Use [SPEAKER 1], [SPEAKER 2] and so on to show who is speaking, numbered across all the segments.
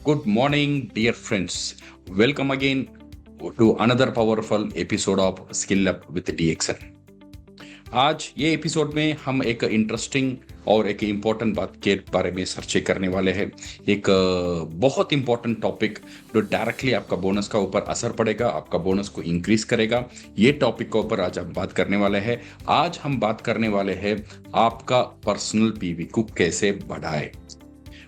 [SPEAKER 1] Good morning, dear friends. Welcome again to another powerful episode of Skill Up with DXN. आज ये episode में हम एक interesting और एक इम्पोर्टेंट बात के बारे में चर्चा करने वाले हैं। एक बहुत इम्पोर्टेंट टॉपिक जो डायरेक्टली आपका बोनस का ऊपर असर पड़ेगा, आपका बोनस को इंक्रीज करेगा। ये टॉपिक के ऊपर आज हम बात करने वाले हैं। आज हम बात करने वाले हैं आपका पर्सनल पीवी को कैसे बढ़ाए,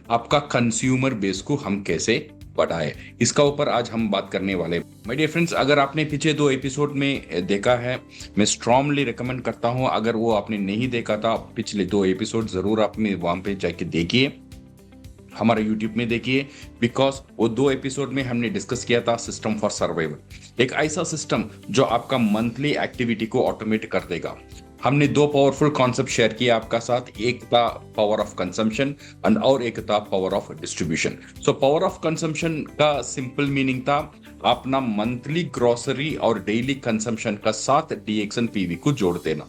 [SPEAKER 1] आपका कंज्यूमर बेस को हम कैसे बढ़ाए, इसका ऊपर आज हम बात करने वाले। माय डियर फ्रेंड्स, अगर आपने पीछे 2 एपिसोड में देखा है, मैं स्ट्रांगली रिकमेंड करता हूं, अगर वो आपने नहीं देखा था पिछले 2 एपिसोड जरूर आपने वहां पे जाके देखिए, हमारे यूट्यूब में देखिए। बिकॉज वो 2 एपिसोड में हमने डिस्कस किया था सिस्टम फॉर सर्वाइवल, एक ऐसा सिस्टम जो आपका मंथली एक्टिविटी को ऑटोमेट कर देगा। हमने 2 पावरफुल कॉन्सेप्ट शेयर किए आपका साथ, एक था पावर ऑफ कंजम्पशन और एक था power of distribution. So power of consumption का सिंपल मीनिंग था अपना मंथली ग्रोसरी और डेली कंजम्पशन का साथ डीएक्सन पीवी को जोड़ देना।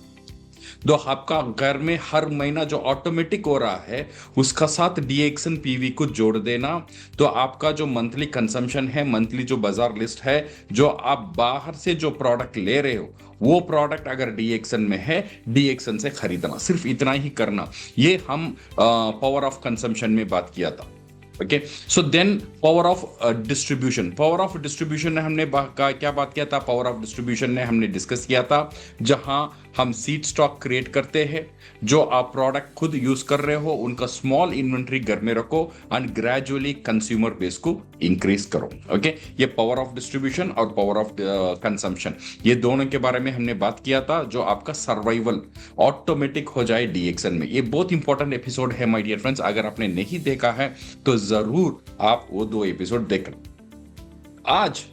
[SPEAKER 1] तो आपका घर में हर महीना जो ऑटोमेटिक हो रहा है उसका साथ डीएक्सन पीवी को जोड़ देना, तो आपका जो मंथली कंजम्पशन है, मंथली जो बाजार लिस्ट है, जो आप बाहर से जो प्रोडक्ट ले रहे हो वो प्रोडक्ट अगर डीएक्सन में है, डीएक्सन से खरीदना, सिर्फ इतना ही करना। ये हम पावर ऑफ कंजम्पशन में बात किया था। Okay, so then power of distribution. Power of distribution ने हमने क्या बात किया था? पावर ऑफ डिस्ट्रीब्यूशन ने हमने डिस्कस किया था जहां हम सीड स्टॉक क्रिएट करते हैं, जो आप प्रोडक्ट खुद यूज कर रहे हो उनका स्मॉल इन्वेंट्री घर में रखो एंड ग्रेजुअली कंज्यूमर बेस को इंक्रीज करो। ओके, ये पावर ऑफ डिस्ट्रीब्यूशन और पावर ऑफ कंजम्पशन, ये दोनों के बारे में हमने बात किया था, जो आपका सर्वाइवल ऑटोमेटिक हो जाए डीएक्सन में। ये बहुत इंपॉर्टेंट एपिसोड है माय डियर फ्रेंड्स, अगर आपने नहीं देखा है तो जरूर आप वो 2 एपिसोड देखना। आज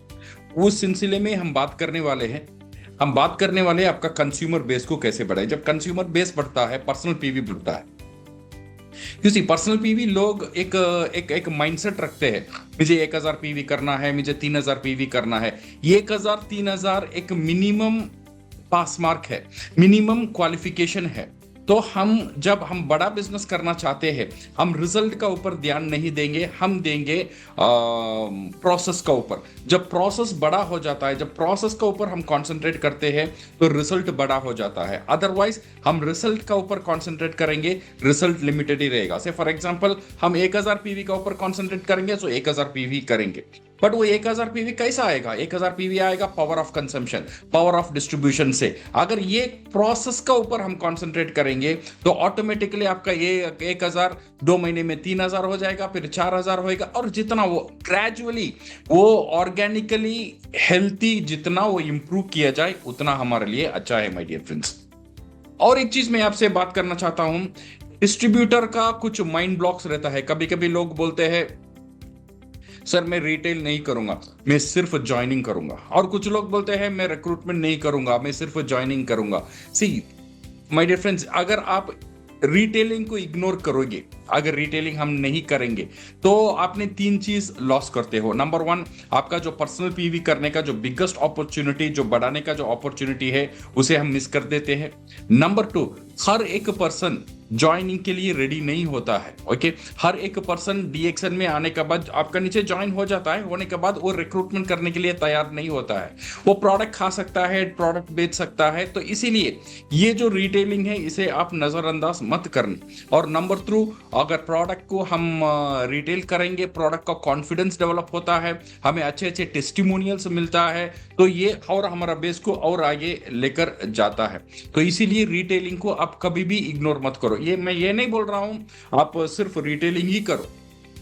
[SPEAKER 1] उस सिलसिले में हम बात करने वाले हैं आपका कंज्यूमर बेस को कैसे बढ़ाए। जब कंज्यूमर बेस बढ़ता है, पर्सनल पीवी बढ़ता है। क्योंकि पर्सनल पीवी लोग एक माइंडसेट रखते हैं, मुझे 1000 पीवी करना है, मुझे 3000 पीवी करना है। ये 1000 3000 एक मिनिमम पास मार्क है, मिनिमम क्वालिफिकेशन है। तो जब हम बड़ा बिजनेस करना चाहते हैं, हम रिजल्ट का ऊपर ध्यान नहीं देंगे, हम देंगे प्रोसेस का ऊपर। जब प्रोसेस बड़ा हो जाता है, जब प्रोसेस का ऊपर हम कंसंट्रेट करते हैं तो रिजल्ट बड़ा हो जाता है। अदरवाइज हम रिजल्ट का ऊपर कंसंट्रेट करेंगे, रिजल्ट लिमिटेड ही रहेगा। से फॉर एग्जांपल हम 1000 पीवी का ऊपर कंसंट्रेट करेंगे तो 1000 पीवी करेंगे, बट वो 1000 पीवी कैसा आएगा? 1000 पीवी आएगा power of consumption, power of distribution से। अगर ये प्रोसेस का ऊपर हम कंसंट्रेट करेंगे तो ऑटोमेटिकली आपका ये 1000 2 महीने में 3000 हो जाएगा, फिर 4000 होएगा, और जितना वो ग्रेजुअली, वो ऑर्गेनिकली हेल्थी जितना वो इंप्रूव किया जाए उतना हमारे लिए अच्छा है माय डियर फ्रेंड्स। और एक चीज मैं आपसे बात करना चाहता हूं, डिस्ट्रीब्यूटर का कुछ माइंड ब्लॉक्स रहता है। कभी कभी लोग बोलते हैं सर मैं रिटेल नहीं करूंगा, मैं सिर्फ ज्वाइनिंग करूंगा। और कुछ लोग बोलते हैं मैं रिक्रूटमेंट नहीं करूंगा, मैं सिर्फ ज्वाइनिंग करूंगा। सी माय डियर फ्रेंड्स, अगर आप रिटेलिंग को इग्नोर करोगे, अगर रिटेलिंग हम नहीं करेंगे तो आपने 3 चीज लॉस करते हो। नंबर 1, आपका जो पर्सनल पीवी करने का जो बिगेस्ट अपॉर्चुनिटी, जो बढ़ाने का जो अपॉर्चुनिटी है, उसे हम मिस कर देते हैं। नंबर 2, हर एक पर्सन ज्वाइनिंग के लिए रेडी नहीं होता है। ओके, हर एक पर्सन डीएक्सन में आने के बाद आपका नीचे ज्वाइन हो जाता है, होने के बाद वो रिक्रूटमेंट करने के लिए तैयार नहीं होता है। वो प्रोडक्ट खा सकता है, प्रोडक्ट बेच सकता है। तो इसीलिए ये जो रिटेलिंग है इसे आप नजरअंदाज मत करना। और नंबर 3, अगर प्रोडक्ट को हम रिटेल करेंगे, प्रोडक्ट का कॉन्फिडेंस डेवलप होता है, हमें अच्छे अच्छे टेस्टिमोनियल्स मिलता है, तो ये और हमारा बेस को और आगे लेकर जाता है। तो इसीलिए रिटेलिंग को आप कभी भी इग्नोर मत करो। मैं ये नहीं बोल रहा हूं आप सिर्फ रिटेलिंग ही करो,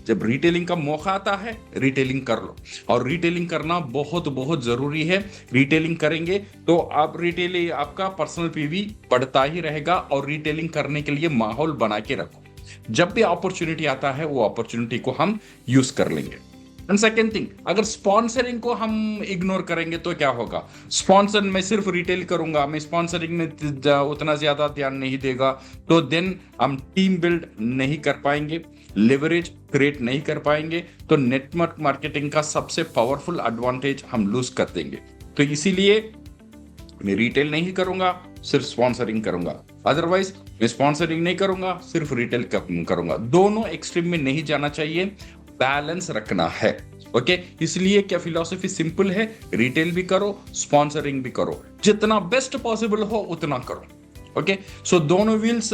[SPEAKER 1] जब रिटेलिंग का मौका आता है रिटेलिंग कर लो, और रिटेलिंग करना बहुत बहुत जरूरी है। रिटेलिंग करेंगे तो आप रिटेल, आपका पर्सनल पीवी बढ़ता ही रहेगा, और रिटेलिंग करने के लिए माहौल बना के रखो। जब भी अपॉर्चुनिटी आता है वो अपॉर्चुनिटी को हम यूज कर लेंगे। एंड सेकेंड थिंग, अगर स्पॉन्सरिंग को हम इग्नोर करेंगे तो क्या होगा? स्पॉन्सर मैं सिर्फ रिटेल करूंगा, मैं स्पॉन्सरिंग में उतना ज्यादा ध्यान नहीं देगा, तो देन हम टीम बिल्ड नहीं कर पाएंगे, लेवरेज क्रिएट नहीं कर पाएंगे, तो नेटवर्क मार्केटिंग का सबसे पावरफुल एडवांटेज हम लूज कर देंगे। तो इसीलिए मैं रिटेल नहीं करूंगा, सिर्फ स्पॉन्सरिंग करूंगा। अदरवाइज मैं स्पॉन्सरिंग नहीं करूंगा, सिर्फ रिटेल करूंगा। दोनों एक्सट्रीम में नहीं जाना चाहिए। बैलेंस रखना है। ओके, इसलिए क्या फिलॉसफी सिंपल है, रिटेल भी करो, स्पॉन्सरिंग भी करो, जितना बेस्ट पॉसिबल हो उतना करो। ओके, सो दोनों व्हील्स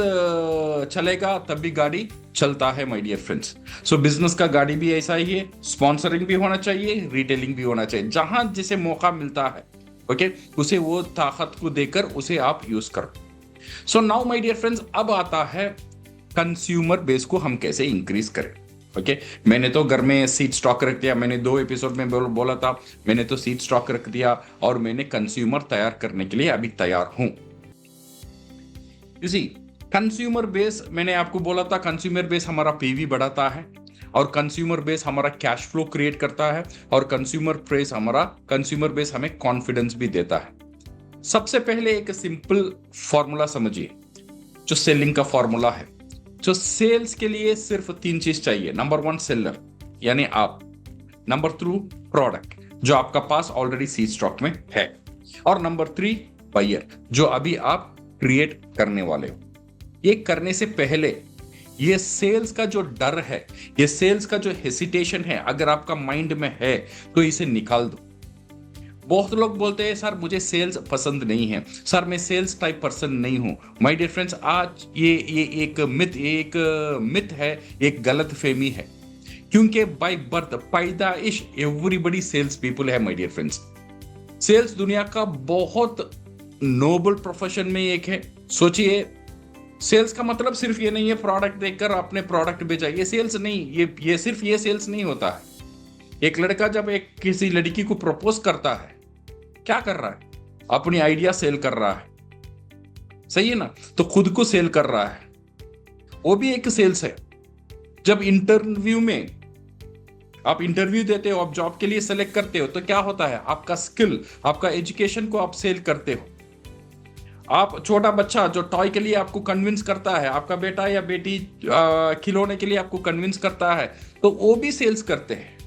[SPEAKER 1] चलेगा तब भी गाड़ी चलता है my dear friends. So business का गाड़ी भी ऐसा ही है, स्पॉन्सरिंग भी होना चाहिए, रिटेलिंग भी होना चाहिए, जहां जिसे मौका मिलता है ओके, उसे वो ताकत को देकर उसे आप यूज करो। So now my dear friends, अब आता है कंज्यूमर बेस को हम कैसे इंक्रीज करें। ओके, मैंने तो घर में सीड स्टॉक रख दिया, मैंने 2 एपिसोड में बोला था, मैंने तो सीड स्टॉक रख दिया और मैंने कंज्यूमर तैयार करने के लिए अभी तैयार हूं। इसी कंज्यूमर बेस, मैंने आपको बोला था कंज्यूमर बेस हमारा पीवी बढ़ाता है और कंज्यूमर बेस हमारा कैश फ्लो क्रिएट करता है और कंज्यूमर बेस हमें कॉन्फिडेंस भी देता है। सबसे पहले एक सिंपल फॉर्मूला समझिए, जो सेलिंग का फॉर्मूला है। जो सेल्स के लिए सिर्फ 3 चीज चाहिए। नंबर 1 सेलर यानी आप, नंबर 2 प्रोडक्ट जो आपका पास ऑलरेडी सी स्टॉक में है, और नंबर 3 बायर जो अभी आप क्रिएट करने वाले हो। ये करने से पहले ये सेल्स का जो डर है, ये सेल्स का जो हेसिटेशन है, अगर आपका माइंड में है तो इसे निकाल दो। बहुत लोग बोलते हैं सर मुझे सेल्स पसंद नहीं है, सर मैं सेल्स टाइप पर्सन नहीं हूं। माय डियर फ्रेंड्स, आज ये एक मिथ है, एक गलत फहमी है, क्योंकि बाय बर्थ पैदाइश एवरीबडी सेल्स पीपल है। माय डियर फ्रेंड्स, सेल्स दुनिया का बहुत नोबल प्रोफेशन में एक है। सोचिए, सेल्स का मतलब सिर्फ ये नहीं है प्रोडक्ट देकर आपने प्रोडक्ट बेचा, ये सेल्स नहीं, ये सिर्फ ये सेल्स नहीं होता है। एक लड़का जब एक किसी लड़की को प्रपोज करता है, क्या कर रहा है? अपनी आइडिया सेल कर रहा है, सही है ना? तो खुद को सेल कर रहा है, वो भी एक सेल्स है। जब इंटरव्यू में आप इंटरव्यू देते हो, आप जॉब के लिए सेलेक्ट करते हो, तो क्या होता है? आपका स्किल, आपका एजुकेशन को आप सेल करते हो। आप छोटा बच्चा जो टॉय के लिए आपको कन्विंस करता है, आपका बेटा या बेटी खिलौने के लिए आपको कन्विंस करता है, तो वो भी सेल्स करते हैं।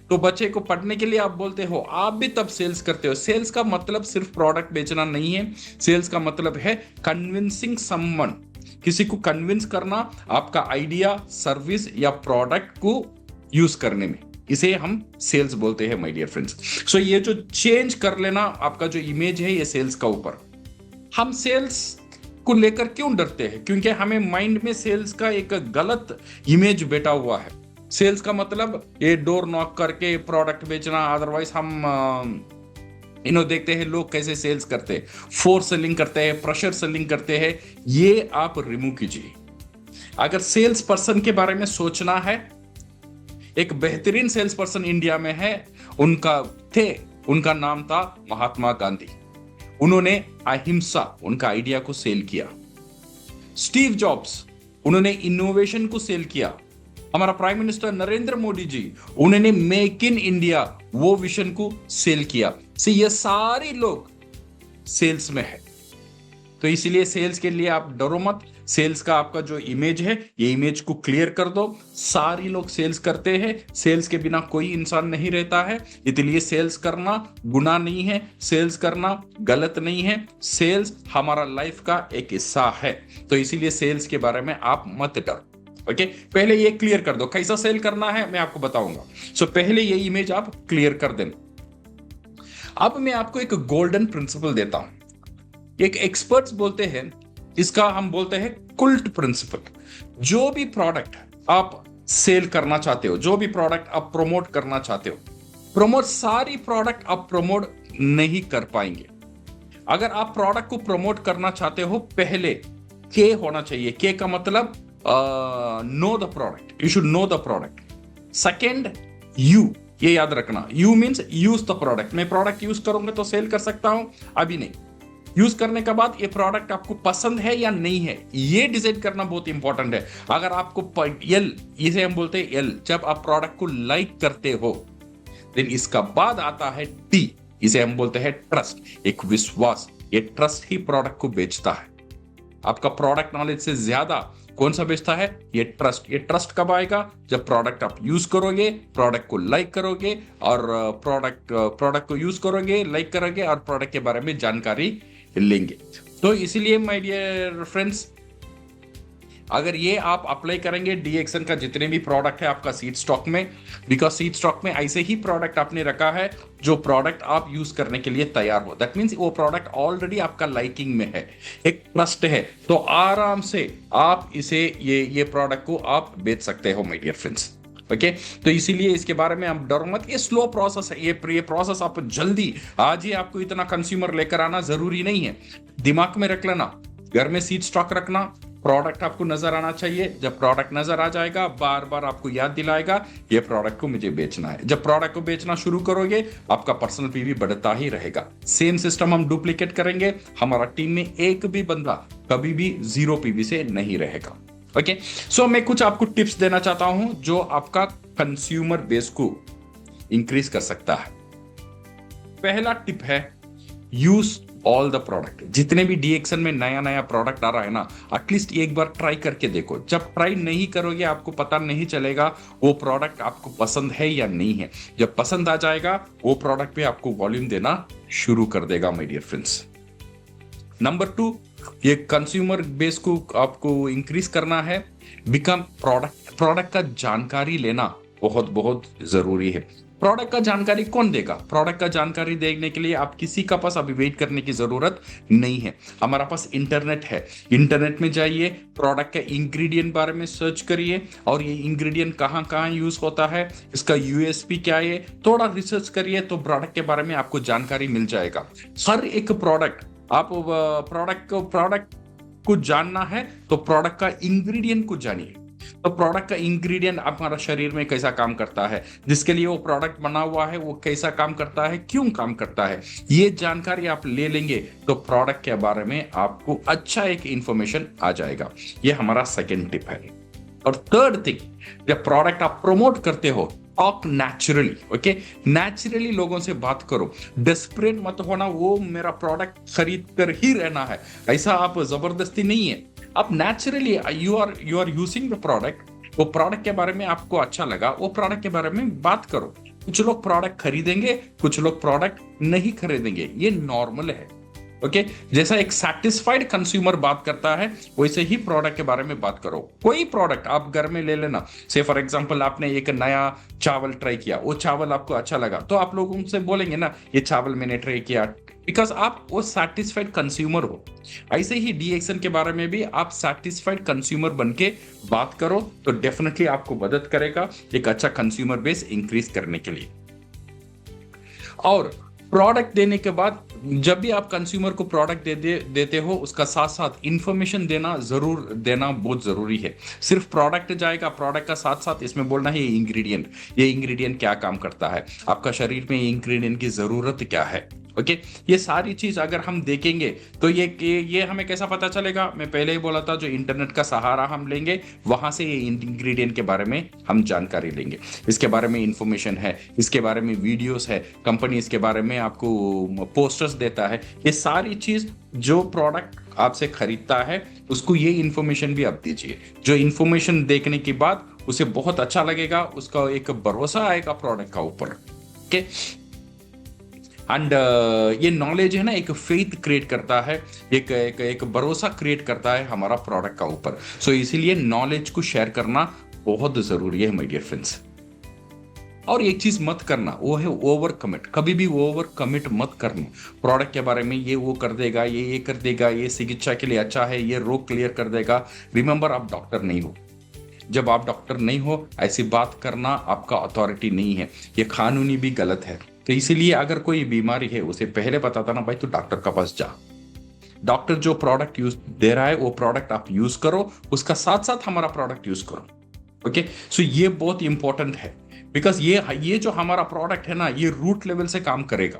[SPEAKER 1] तो बच्चे को पढ़ने के लिए आप बोलते हो, आप भी तब सेल्स करते हो। सेल्स का मतलब सिर्फ प्रोडक्ट बेचना नहीं है, सेल्स का मतलब है कन्विंसिंग समवन, किसी को कन्विंस करना आपका आइडिया, सर्विस या प्रोडक्ट को यूज करने में, इसे हम सेल्स बोलते हैं माय डियर फ्रेंड्स। सो ये जो चेंज कर लेना आपका जो इमेज है ये सेल्स का ऊपर। हम सेल्स को लेकर क्यों डरते हैं? क्योंकि हमें माइंड में सेल्स का एक गलत इमेज बैठा हुआ है। सेल्स का मतलब ये डोर नॉक करके प्रोडक्ट बेचना। अदरवाइज हम देखते हैं लोग कैसे सेल्स करते हैं, फोर्स सेलिंग करते हैं, प्रेशर सेलिंग करते हैं। ये आप रिमूव कीजिए। अगर सेल्स पर्सन के बारे में सोचना है, एक बेहतरीन सेल्स पर्सन इंडिया में है, उनका नाम था महात्मा गांधी। उन्होंने अहिंसा, उनका आइडिया को सेल किया। स्टीव जॉब्स, उन्होंने इनोवेशन को सेल किया। हमारा प्राइम मिनिस्टर नरेंद्र मोदी जी, उन्होंने मेक इन इंडिया वो विजन को सेल किया। ये सारे लोग सेल्स में है। तो इसीलिए सेल्स के लिए आप डरो मत। सेल्स का आपका जो इमेज है, ये इमेज को क्लियर कर दो। सारे लोग सेल्स करते हैं, सेल्स के बिना कोई इंसान नहीं रहता है। इसलिए सेल्स करना गुनाह नहीं है, सेल्स करना गलत नहीं है। सेल्स हमारा लाइफ का एक हिस्सा है। तो इसीलिए सेल्स के बारे में आप मत डरो। ओके, पहले ये क्लियर कर दो, कैसा सेल करना है मैं आपको बताऊंगा। सो पहले ये इमेज आप क्लियर कर दें। अब मैं आपको एक गोल्डन प्रिंसिपल देता हूं। एक एक्सपर्ट्स बोलते हैं, इसका हम बोलते हैं कुल्ट प्रिंसिपल। जो भी प्रोडक्ट आप सेल करना चाहते हो, जो भी प्रोडक्ट आप प्रमोट करना चाहते हो, सारी प्रोडक्ट आप प्रमोट नहीं कर पाएंगे। अगर आप प्रोडक्ट को प्रमोट करना चाहते हो, पहले के होना चाहिए। के का मतलब know the product, you should know the product. Second, you, ये याद रखना, you means use the product. मैं प्रोडक्ट यूज करूंगा तो सेल कर सकता हूं, अभी नहीं। यूज करने के बाद ये प्रोडक्ट आपको पसंद है या नहीं है, ये डिसाइड करना बहुत इंपॉर्टेंट है। अगर आपको एल, इसे हम बोलते हैं एल, जब आप प्रोडक्ट को लाइक करते हो, देन इसका बाद आता है टी, इसे हम बोलते हैं ट्रस्ट, एक विश्वास। ये ट्रस्ट ही प्रोडक्ट को बेचता है। आपका प्रोडक्ट नॉलेज से ज्यादा कौन सा बेचता है? ये ट्रस्ट। ये ट्रस्ट कब आएगा? जब प्रोडक्ट आप यूज करोगे, प्रोडक्ट को लाइक करोगे और प्रोडक्ट को यूज करोगे, लाइक करोगे और प्रोडक्ट के बारे में जानकारी लेंगे। तो इसीलिए माय डियर फ्रेंड्स, अगर ये आप अप्लाई करेंगे डीएक्सन का जितने भी प्रोडक्ट है आपका सीड स्टॉक में, बिकॉज सीड स्टॉक में ऐसे ही प्रोडक्ट आपने रखा है जो प्रोडक्ट आप यूज करने के लिए तैयार हो, दैट मीन्स वो प्रोडक्ट ऑलरेडी आपका लाइकिंग में है, एक ट्रस्ट है, तो आराम से आप इसे ये प्रोडक्ट को आप बेच सकते हो माय डियर फ्रेंड्स। ओके तो इसीलिए इसके बारे में आप डरो मत, ये स्लो प्रोसेस है, ये प्रोसेस आप जल्दी आज ही आपको इतना कंज्यूमर लेकर आना जरूरी नहीं है। दिमाग में रख लेना, घर में सीड स्टॉक रखना, प्रोडक्ट आपको नजर आना चाहिए, जब प्रोडक्ट नजर आ जाएगा बार बार आपको याद दिलाएगा ये प्रोडक्ट को मुझे बेचना है। जब प्रोडक्ट को बेचना शुरू करोगे आपका पर्सनल पीवी बढ़ता ही रहेगा। सेम सिस्टम हम डुप्लीकेट करेंगे, हमारा टीम में एक भी बंदा कभी भी 0 पीवी से नहीं रहेगा। ओके सो मैं कुछ आपको टिप्स देना चाहता हूं जो आपका कंज्यूमर बेस को इंक्रीज कर सकता है। पहला टिप है यूज ऑल द प्रोडक्ट। जितने भी डीएक्सन में नया नया प्रोडक्ट आ रहा है ना, एटलीस्ट एक बार ट्राई करके देखो। जब ट्राई नहीं करोगे आपको पता नहीं चलेगा वो प्रोडक्ट आपको पसंद है या नहीं है। जब पसंद आ जाएगा वो प्रोडक्ट पे आपको वॉल्यूम देना शुरू कर देगा माय डियर फ्रेंड्स। नंबर 2, ये कंज्यूमर बेस को आपको इंक्रीज करना है, बिकम प्रोडक्ट का जानकारी लेना बहुत बहुत जरूरी है। प्रोडक्ट का जानकारी कौन देगा? प्रोडक्ट का जानकारी देने के लिए आप किसी का पास अभी वेट करने की जरूरत नहीं है, हमारा पास इंटरनेट है। इंटरनेट में जाइए, प्रोडक्ट के इंग्रेडिएंट बारे में सर्च करिए और ये इंग्रेडिएंट कहाँ कहाँ यूज होता है, इसका यूएसपी क्या है, थोड़ा रिसर्च करिए तो प्रोडक्ट के बारे में आपको जानकारी मिल जाएगा। हर एक प्रोडक्ट आप प्रोडक्ट को जानना है तो प्रोडक्ट का इंग्रेडिएंट को जानिए। तो प्रोडक्ट का इंग्रेडिएंट हमारा शरीर में कैसा काम करता है, जिसके लिए वो प्रोडक्ट बना हुआ है वो कैसा काम करता है, क्यों काम करता है, ये जानकारी आप ले लेंगे तो प्रोडक्ट के बारे में आपको अच्छा एक इंफॉर्मेशन आ जाएगा। ये हमारा सेकंड टिप है। और थर्ड थिंग, जब प्रोडक्ट आप प्रमोट करते हो टॉक नेचुरली। ओके नेचुरली लोगों से बात करो, डेस्परेट मत होना वो मेरा प्रोडक्ट खरीद कर ही रहना है, ऐसा आप जबरदस्ती नहीं है। आप naturally you are using the product, वो प्रोडक्ट के बारे में आपको अच्छा लगा वो प्रोडक्ट के बारे में बात करो। कुछ लोग प्रोडक्ट खरीदेंगे, कुछ लोग प्रोडक्ट नहीं खरीदेंगे, ये नॉर्मल है। ओके जैसा एक सेटिस्फाइड कंज्यूमर बात करता है वैसे ही प्रोडक्ट के बारे में बात करो। कोई प्रोडक्ट आप घर में ले लेना, से फॉर एग्जांपल आपने एक नया चावल ट्राई किया, वो चावल आपको अच्छा लगा तो आप लोग उनसे बोलेंगे ना ये चावल मैंने ट्राई किया, बिकॉज आप वो सेटिस्फाइड कंज्यूमर हो। ऐसे ही डीएक्सन के बारे में भी आप सेटिस्फाइड कंज्यूमर बन के बात करो तो डेफिनेटली आपको मदद करेगा एक अच्छा कंज्यूमर बेस इंक्रीज करने के लिए। और प्रोडक्ट देने के बाद जब भी आप कंज्यूमर को प्रोडक्ट देते हो उसका साथ साथ इंफॉर्मेशन देना बहुत जरूरी है। सिर्फ प्रोडक्ट जाएगा, प्रोडक्ट का साथ साथ इसमें बोलना है ये इंग्रेडिएंट क्या काम करता है, आपका शरीर में ये इंग्रेडिएंट की जरूरत क्या है। ओके ये सारी चीज अगर हम देखेंगे तो ये हमें कैसा पता चलेगा? मैं पहले ही बोला था जो इंटरनेट का सहारा हम लेंगे वहां से ये इंग्रेडिएंट के बारे में हम जानकारी लेंगे, इसके बारे में इंफॉर्मेशन है, इसके बारे में वीडियोस है, कंपनी इसके बारे में आपको पोस्टर्स देता है। ये सारी चीज जो प्रोडक्ट आपसे खरीदता है उसको ये इंफॉर्मेशन भी आप दीजिए। जो इंफॉर्मेशन देखने के बाद उसे बहुत अच्छा लगेगा, उसका एक भरोसा आएगा प्रोडक्ट का ऊपर। ओके एंड ये नॉलेज है ना एक फेथ क्रिएट करता है, एक भरोसा क्रिएट करता है हमारा प्रोडक्ट का ऊपर। सो इसीलिए नॉलेज को शेयर करना बहुत जरूरी है माय डियर फ्रेंड्स। और एक चीज मत करना वो है ओवर कमिट, कभी भी ओवर कमिट मत करना प्रोडक्ट के बारे में, ये वो कर देगा, ये कर देगा, ये चिकित्सा के लिए अच्छा है, ये रोग क्लियर कर देगा। रिमेंबर आप डॉक्टर नहीं हो, जब आप डॉक्टर नहीं हो ऐसी बात करना आपका अथॉरिटी नहीं है, ये कानूनी भी गलत है। तो इसीलिए अगर कोई बीमारी है उसे पहले बताता ना भाई तू डॉक्टर का पास जा, डॉक्टर जो प्रोडक्ट यूज दे रहा है वो प्रोडक्ट आप यूज करो, उसका साथ साथ हमारा प्रोडक्ट यूज करो। ओके सो ये बहुत इंपॉर्टेंट है, बिकॉज ये जो हमारा प्रोडक्ट है ना ये रूट लेवल से काम करेगा।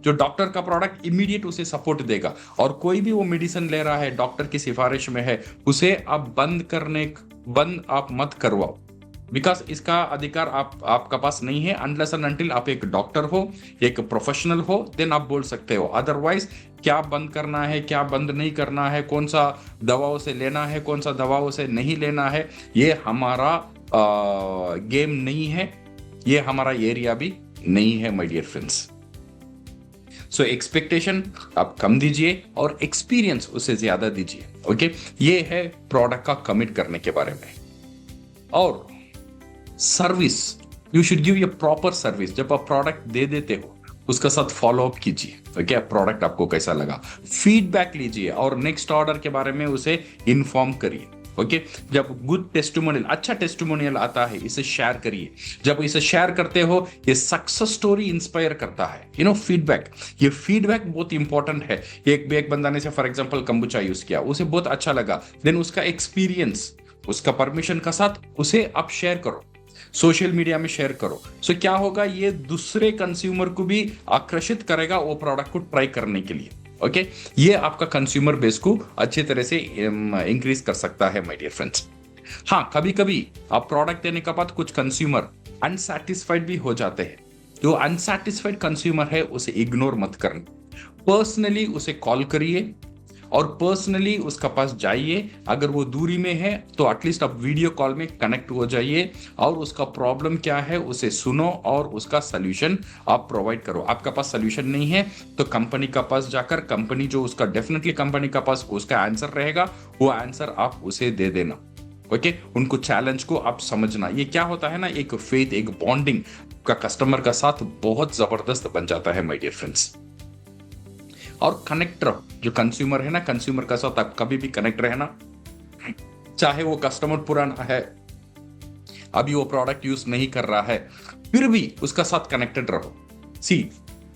[SPEAKER 1] जो डॉक्टर का प्रोडक्ट इमीडिएट उसे सपोर्ट देगा, और कोई भी वो मेडिसिन ले रहा है डॉक्टर की सिफारिश में है उसे आप बंद आप मत करवाओ, बिकॉज इसका अधिकार आपका पास नहीं है अनलेस एंड अनटिल आप एक डॉक्टर हो, एक प्रोफेशनल हो, देन आप बोल सकते हो। अदरवाइज क्या बंद करना है क्या बंद नहीं करना है, कौन सा दवाओं से लेना है कौन सा दवाओं से नहीं लेना है, ये हमारा गेम नहीं है, ये हमारा एरिया भी नहीं है my dear friends. So expectation आप कम दीजिए और एक्सपीरियंस उससे ज्यादा दीजिए। ओके, ये है प्रोडक्ट का कमिट करने के बारे में। और service, you should give a proper service. जब आप प्रोडक्ट दे देते हो उसका साथ फॉलो अप कीजिए। ओके, प्रोडक्ट आपको कैसा लगा, फीडबैक लीजिए और नेक्स्ट ऑर्डर के बारे में उसे इन्फॉर्म करिए। ओके, जब गुड टेस्टिमोनियल, अच्छा टेस्टिमोनियल आता है, इसे शेयर करिए। जब इसे शेयर करते हो ये सक्सेस स्टोरी इंस्पायर करता है। फीडबैक, ये फीडबैक बहुत इंपॉर्टेंट है। एक बंदा ने से फॉर एग्जांपल कंबुचा यूज किया, उसे बहुत अच्छा लगा, देन उसका एक्सपीरियंस, उसका परमिशन का साथ उसे आप शेयर करो, सोशल मीडिया में शेयर करो। सो क्या होगा, ये दूसरे कंज्यूमर को भी आकर्षित करेगा वो प्रोडक्ट को ट्राई करने के लिए। ओके, ये आपका कंज्यूमर बेस को अच्छी तरह से इंक्रीज कर सकता है माय डियर फ्रेंड्स। हाँ, कभी कभी आप प्रोडक्ट देने के बाद कुछ कंज्यूमर अनसैटिस्फाइड भी हो जाते हैं। जो अनसैटिस्फाइड कंज्यूमर है उसे इग्नोर मत करना, पर्सनली उसे कॉल करिए और पर्सनली उसका पास जाइए। अगर वो दूरी में है तो एटलीस्ट आप वीडियो कॉल में कनेक्ट हो जाइए और उसका प्रॉब्लम क्या है उसे सुनो और उसका सॉल्यूशन आप प्रोवाइड करो। आपका पास सॉल्यूशन नहीं है तो कंपनी का पास जाकर, कंपनी जो उसका डेफिनेटली कंपनी का पास उसका आंसर रहेगा, वो आंसर आप उसे दे देना। ओके, उनको चैलेंज को आप समझना। ये क्या होता है ना, एक फेथ, एक बॉन्डिंग का कस्टमर का साथ बहुत जबरदस्त बन जाता है माय डियर फ्रेंड्स। और कनेक्ट रहो, जो कंज्यूमर है ना, कंज्यूमर का साथ आप कभी भी कनेक्ट रहना। चाहे वो कस्टमर पुराना है, अभी वो प्रोडक्ट यूज नहीं कर रहा है, फिर भी उसका साथ कनेक्टेड रहो। सी,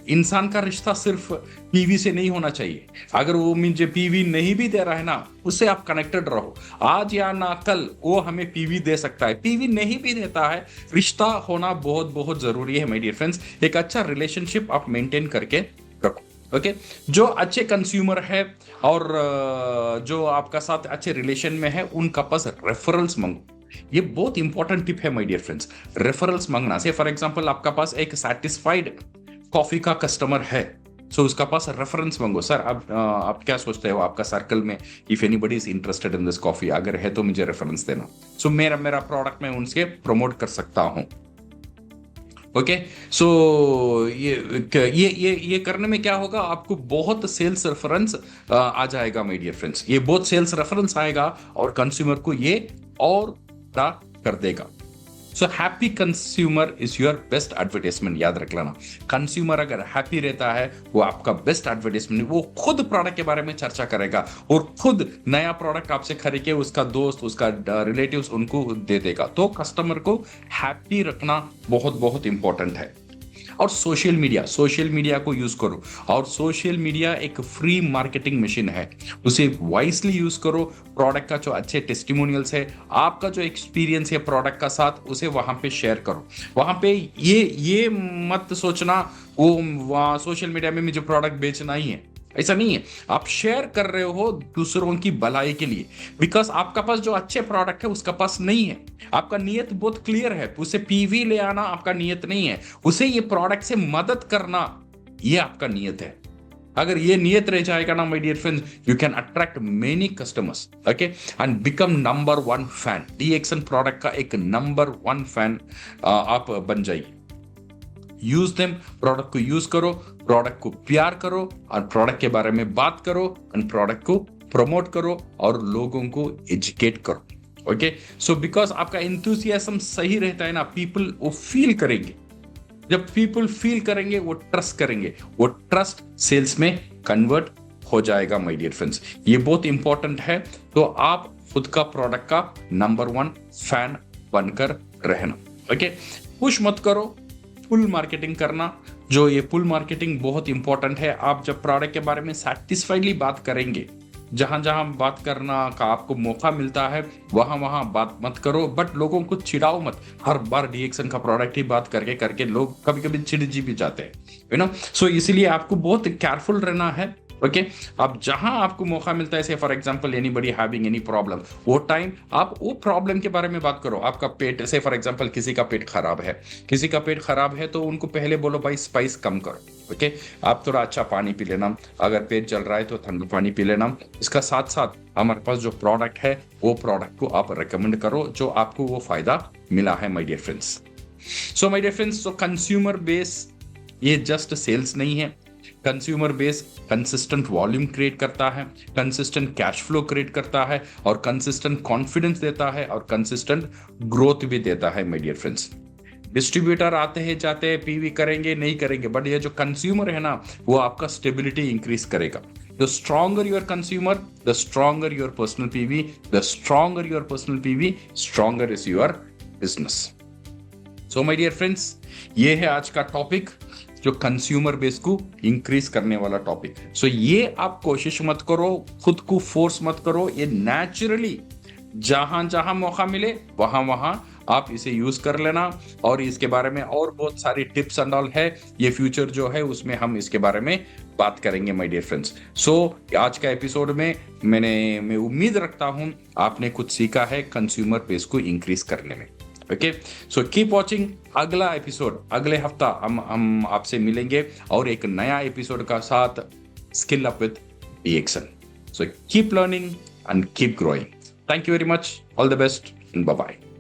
[SPEAKER 1] इंसान का रिश्ता सिर्फ पीवी से नहीं होना चाहिए। अगर वो मुझे पीवी नहीं भी दे रहा है ना, उससे आप कनेक्टेड रहो। आज या ना कल वो हमें पीवी दे सकता है, पीवी नहीं भी देता है, रिश्ता होना बहुत बहुत जरूरी है माय डियर फ्रेंड्स। एक अच्छा रिलेशनशिप आप मेंटेन करके रखो। ओके, जो अच्छे कंज्यूमर है और जो आपका साथ अच्छे रिलेशन में है, उनका पास रेफरल्स मांगो। ये बहुत इंपॉर्टेंट टिप है माय डियर फ्रेंड्स, रेफरल्स मांगना। से फॉर एग्जांपल आपका पास एक सैटिस्फाइड कॉफी का कस्टमर है, सो उसका पास रेफरेंस मांगो। सर आप क्या सोचते हो आपका सर्कल में, if anybody is interested in this coffee, अगर है तो मुझे रेफरेंस देना। सो मेरा प्रोडक्ट मैं उनसे प्रमोट कर सकता हूं। ओके, सो ये करने में क्या होगा, आपको बहुत सेल्स रेफरेंस आ जाएगा माय डियर फ्रेंड्स। ये बहुत सेल्स रेफरेंस आएगा और कंज्यूमर को ये और कर देगा। So happy consumer is your best advertisement, याद रख लेना। कंज्यूमर अगर हैप्पी रहता है वो आपका बेस्ट एडवर्टाइजमेंट। वो खुद प्रोडक्ट के बारे में चर्चा करेगा और खुद नया प्रोडक्ट आपसे खरीद के उसका दोस्त, उसका रिलेटिव्स उनको दे देगा। तो कस्टमर को हैप्पी रखना बहुत बहुत इंपॉर्टेंट है। और सोशल मीडिया को यूज करो। और सोशल मीडिया एक फ्री मार्केटिंग मशीन है, उसे वाइसली यूज करो। प्रोडक्ट का जो अच्छे टेस्टिमोनियल्स है, आपका जो एक्सपीरियंस है प्रोडक्ट का साथ, उसे वहां पे शेयर करो। वहां पे ये मत सोचना वो सोशल मीडिया में मुझे प्रोडक्ट बेचना ही है, ऐसा नहीं है। आप शेयर कर रहे हो दूसरों की भलाई के लिए, बिकॉज आपका पास जो अच्छे प्रोडक्ट है उसका पास नहीं है। आपका नियत बहुत क्लियर है, उसे पीवी ले आना आपका नियत नहीं है, उसे ये प्रोडक्ट से मदद करना ये आपका नियत है। अगर ये नियत रह जाएगा ना my dear friends, you can attract many customers, okay, and become number 1 fan. DXN product का एक नंबर 1 फैन आप बन जाइए। यूज देम, प्रोडक्ट को यूज करो, प्रोडक्ट को प्यार करो और प्रोडक्ट के बारे में बात करो और प्रोडक्ट को प्रमोट करो और लोगों को एजुकेट करो। ओके, सो बिकॉज आपका एंथुसियाज्म सही रहता है ना, पीपल वो फील करेंगे। जब पीपल फील करेंगे वो ट्रस्ट करेंगे, वो ट्रस्ट सेल्स में कन्वर्ट हो जाएगा माय डियर फ्रेंड्स। ये बहुत इंपॉर्टेंट है। तो आप खुद का प्रोडक्ट का नंबर 1 फैन बनकर रहना। ओके, पुश मत करो, पुल मार्केटिंग करना। जो ये पुल मार्केटिंग बहुत इंपॉर्टेंट है। आप जब प्रोडक्ट के बारे में सैटिस्फाइडली बात करेंगे, जहां जहां बात करना का आपको मौका मिलता है वहां बात मत करो, बट लोगों को चिढ़ाओ मत। हर बार डीएक्सन का प्रोडक्ट ही बात करके करके लोग कभी कभी चिढ़ भी जाते हैं, सो इसीलिए आपको बहुत केयरफुल रहना है। ओके, आप जहां आपको मौका मिलता है, for example anybody having any problem, वो टाइम आप वो प्रॉब्लम के बारे में बात करो। आपका पेट से फॉर एग्जांपल किसी का पेट खराब है तो उनको पहले बोलो भाई स्पाइस कम करो। ओके, आप थोड़ा अच्छा पानी पी लेना, अगर पेट जल रहा है तो ठंडा पानी पी लेना। इसका साथ साथ हमारे पास जो प्रोडक्ट है वो प्रोडक्ट को आप रिकमेंड करो जो आपको वो फायदा मिला है my dear friends. So my dear friends, तो कंज्यूमर बेस ये जस्ट सेल्स नहीं है, consumer base consistent volume create करता है, कंसिस्टेंट कैश फ्लो क्रिएट करता है और कंसिस्टेंट कॉन्फिडेंस देता है और कंसिस्टेंट ग्रोथ भी देता है माय डियर फ्रेंड्स। डिस्ट्रीब्यूटर आते हैं जाते हैं, पीवी करेंगे नहीं करेंगे, बट ये जो कंज्यूमर है ना, वो आपका स्टेबिलिटी इंक्रीज करेगा। The stronger your consumer, the stronger your personal PV, the stronger your personal PV, stronger is your business. So my dear friends, ये है आज का टॉपिक, जो कंज्यूमर बेस को इंक्रीज करने वाला टॉपिक है। सो ये आप कोशिश मत करो, खुद को फोर्स मत करो, ये नेचुरली जहां जहां मौका मिले वहां वहां आप इसे यूज कर लेना। और इसके बारे में और बहुत सारी टिप्स एंड ऑल है, ये फ्यूचर जो है उसमें हम इसके बारे में बात करेंगे माय डियर फ्रेंड्स। सो आज का एपिसोड में मैं उम्मीद रखता हूं आपने कुछ सीखा है कंज्यूमर बेस को इंक्रीज करने में। Okay, so keep watching. अगला एपिसोड अगले हफ्ता हम आपसे मिलेंगे और एक नया एपिसोड का साथ, skill up with DXN। So keep learning and keep growing. Thank you very much, all the best, bye bye.